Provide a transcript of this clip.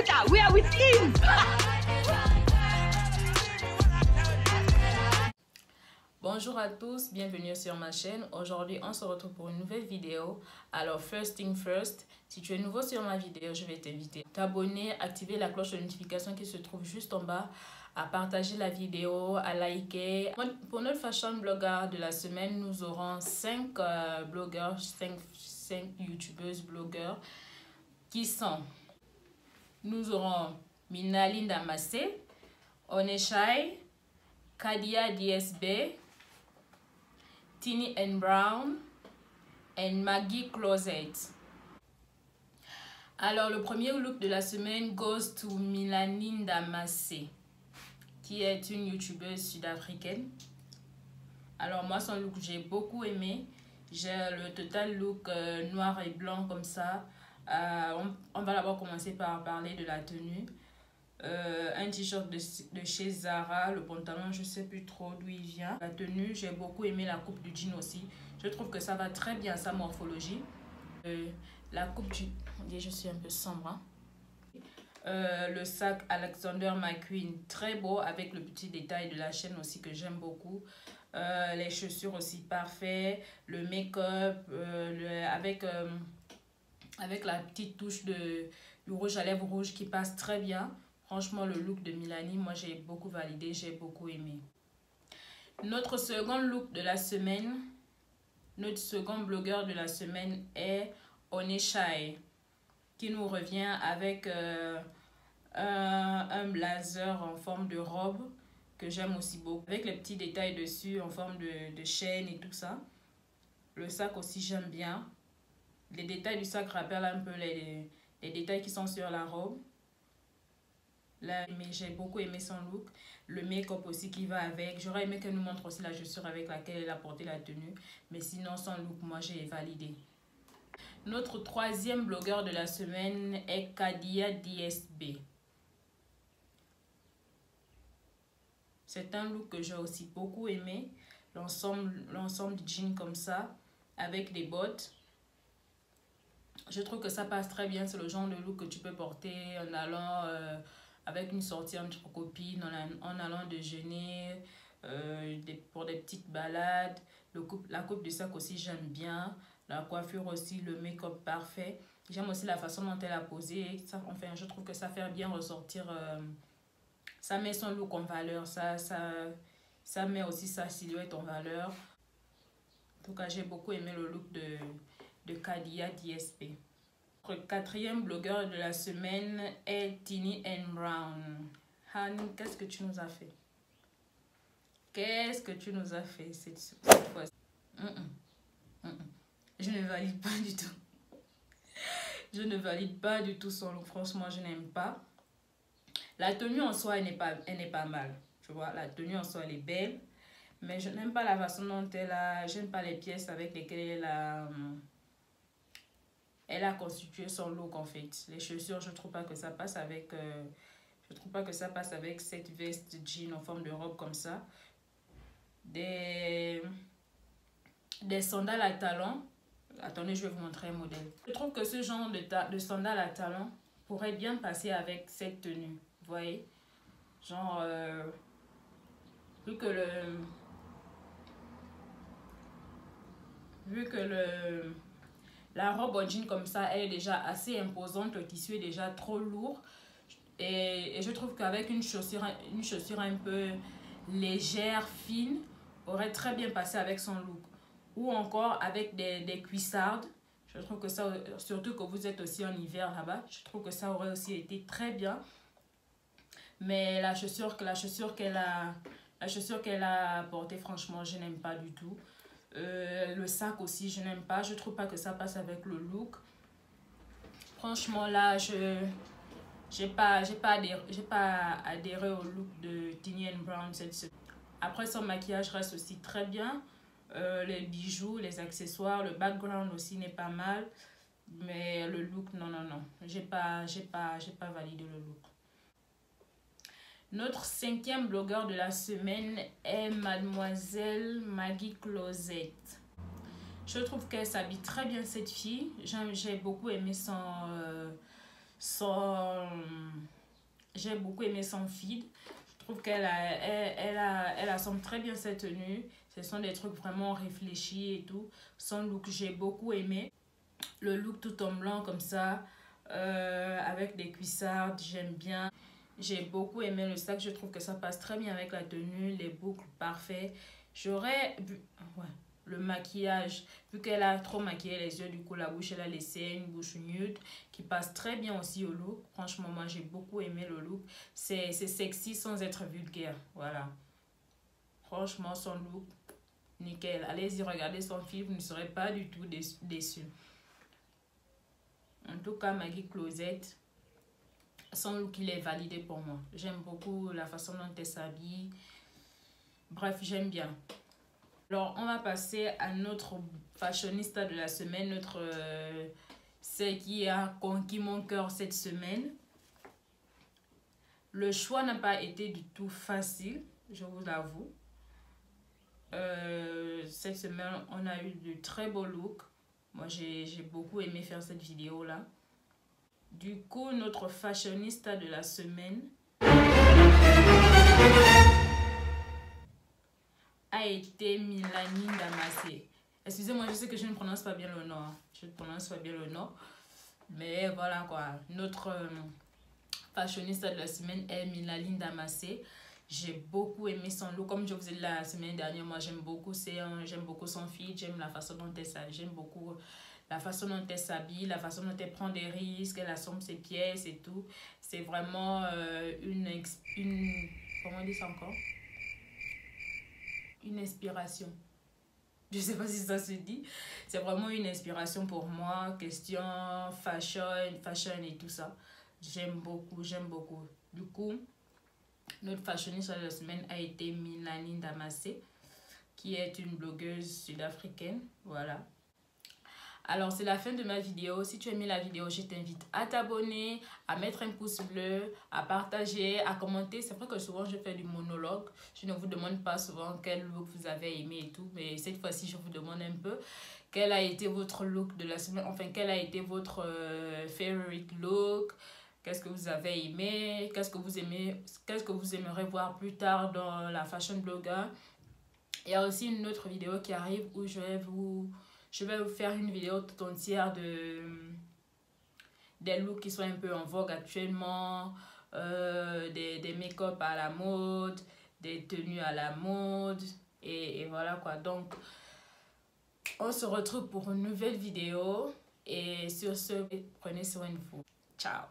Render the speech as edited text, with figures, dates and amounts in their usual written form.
better. We are with him. Bonjour à tous, bienvenue sur ma chaîne. Aujourd'hui, on se retrouve pour une nouvelle vidéo. Alors, first thing first, si tu es nouveau sur ma vidéo, je vais t'inviter à t'abonner, activer la cloche de notification qui se trouve juste en bas, à partager la vidéo, à liker. Pour notre fashion blogger de la semaine, nous aurons 5 blogueurs, 5 youtubeuses blogueurs qui sont... Nous aurons Minalinda Massé, Oneshai, Kadia DSB, Tini and Brown et Maggie Closet. Alors, le premier look de la semaine goes to Minalinda Massé, qui est une youtubeuse sud-africaine. Alors, moi, son look, j'ai beaucoup aimé. J'ai le total look noir et blanc comme ça. On va d'abord commencer par parler de la tenue. Un t-shirt de chez Zara, le pantalon je sais plus trop d'où il vient. La tenue, j'ai beaucoup aimé la coupe du jean aussi, je trouve que ça va très bien à sa morphologie. La coupe du... je suis un peu sombre, hein. Le sac Alexander McQueen, très beau avec le petit détail de la chaîne aussi que j'aime beaucoup. Les chaussures aussi parfait, le make-up avec la petite touche du rouge à lèvres rouge qui passe très bien. Franchement, le look de Milani, moi j'ai beaucoup validé, j'ai beaucoup aimé. Notre second look de la semaine, notre second blogueur de la semaine est Oneshai, qui nous revient avec un blazer en forme de robe que j'aime aussi beaucoup, avec les petits détails dessus en forme de chaîne et tout ça. Le sac aussi j'aime bien. Les détails du sac rappellent un peu les détails qui sont sur la robe. Là, mais j'ai beaucoup aimé son look. Le make-up aussi qui va avec. J'aurais aimé qu'elle nous montre aussi la chaussure avec laquelle elle a porté la tenue. Mais sinon, son look, moi, j'ai validé. Notre troisième blogueur de la semaine est Kadia DSB. C'est un look que j'ai aussi beaucoup aimé. L'ensemble du jean comme ça, avec des bottes. Je trouve que ça passe très bien. C'est le genre de look que tu peux porter en allant... avec une sortie entre copines, en allant déjeuner, pour des petites balades. La coupe de sac aussi, j'aime bien. La coiffure aussi, le make-up parfait. J'aime aussi la façon dont elle a posé. Ça, enfin, je trouve que ça fait bien ressortir. Ça met son look en valeur. Ça met aussi sa silhouette en valeur. En tout cas, j'ai beaucoup aimé le look de Kadia DSB. Notre quatrième blogueur de la semaine est Tini and Brown. Han, qu'est-ce que tu nous as fait? Qu'est-ce que tu nous as fait cette fois-ci? Je ne valide pas du tout. Je ne valide pas du tout son look. Franchement, je n'aime pas. La tenue en soi, elle n'est pas mal. Tu vois, la tenue en soi, elle est belle. Mais je n'aime pas la façon dont elle a... J'aime pas les pièces avec lesquelles elle a constitué son look en fait. Les chaussures, je trouve pas que ça passe avec... je trouve pas que ça passe avec cette veste jean en forme de robe comme ça. Des sandales à talons. Attendez, je vais vous montrer un modèle. Je trouve que ce genre de sandales à talons pourrait bien passer avec cette tenue. Vous voyez? Genre... Vu que la robe en jean comme ça, elle est déjà assez imposante. Le tissu est déjà trop lourd. Et je trouve qu'avec une chaussure un peu légère, fine, aurait très bien passé avec son look. Ou encore avec des cuissardes. Je trouve que ça, surtout que vous êtes aussi en hiver là-bas, je trouve que ça aurait aussi été très bien. Mais la chaussure qu'elle a portée, franchement, je n'aime pas du tout. Le sac aussi, je n'aime pas. Je trouve pas que ça passe avec le look. Franchement, là, j'ai pas adhéré au look de Tini and Brown cette semaine. Après, son maquillage reste aussi très bien. Les bijoux, les accessoires, le background aussi n'est pas mal. Mais le look, non. J'ai pas validé le look. Notre cinquième blogueur de la semaine est Mademoiselle Maggie Closet. Je trouve qu'elle s'habille très bien, cette fille. J'ai beaucoup aimé J'ai beaucoup aimé son feed. Je trouve elle assemble très bien ses tenues. Ce sont des trucs vraiment réfléchis et tout. Son look, j'ai beaucoup aimé. Le look tout en blanc comme ça, avec des cuissardes, j'aime bien. J'ai beaucoup aimé le sac, je trouve que ça passe très bien avec la tenue, les boucles, parfait. J'aurais vu, ouais, le maquillage, vu qu'elle a trop maquillé les yeux, du coup la bouche, elle a laissé une bouche nude qui passe très bien aussi au look. Franchement, moi j'ai beaucoup aimé le look. C'est sexy sans être vulgaire, voilà. Franchement, son look, nickel. Allez-y, regardez son film, vous ne serez pas du tout déçus. En tout cas, Maggie Closet, son look, il est validé pour moi. J'aime beaucoup la façon dont elle s'habille. Bref, j'aime bien. Alors, on va passer à notre fashionista de la semaine. Celle qui a conquis mon cœur cette semaine. Le choix n'a pas été du tout facile, je vous l'avoue. Cette semaine, on a eu de très beaux looks. Moi, j'ai beaucoup aimé faire cette vidéo-là. Du coup, notre fashionista de la semaine a été Milani Damasse. Excusez-moi, je sais que je ne prononce pas bien le nom. Je ne prononce pas bien le nom. Mais voilà quoi. Notre fashionista de la semaine est Milani Damasse. J'ai beaucoup aimé son look. Comme je vous ai dit la semaine dernière, moi j'aime beaucoup son feed. J'aime la façon dont elle s'habille. J'aime beaucoup la façon dont elle s'habille, la façon dont elle prend des risques, elle assemble ses pièces et tout. C'est vraiment comment on dit ça encore? Une inspiration. Je sais pas si ça se dit. C'est vraiment une inspiration pour moi. Question fashion et tout ça. J'aime beaucoup, j'aime beaucoup. Du coup, notre fashionista de la semaine a été Milani Damasse, qui est une blogueuse sud-africaine. Voilà. Alors, c'est la fin de ma vidéo. Si tu as aimé la vidéo, je t'invite à t'abonner, à mettre un pouce bleu, à partager, à commenter. C'est vrai que souvent, je fais du monologue. Je ne vous demande pas souvent quel look vous avez aimé et tout. Mais cette fois-ci, je vous demande un peu quel a été votre look de la semaine. Enfin, quel a été votre favorite look. Qu'est-ce que vous avez aimé? Qu'est-ce que vous aimez? Qu'est-ce que vous aimeriez voir plus tard dans la fashion blogger? Il y a aussi une autre vidéo qui arrive où je vais vous faire une vidéo tout entière des looks qui sont un peu en vogue actuellement, des make-up à la mode, des tenues à la mode, et voilà quoi. Donc, on se retrouve pour une nouvelle vidéo, et sur ce, prenez soin de vous. Ciao!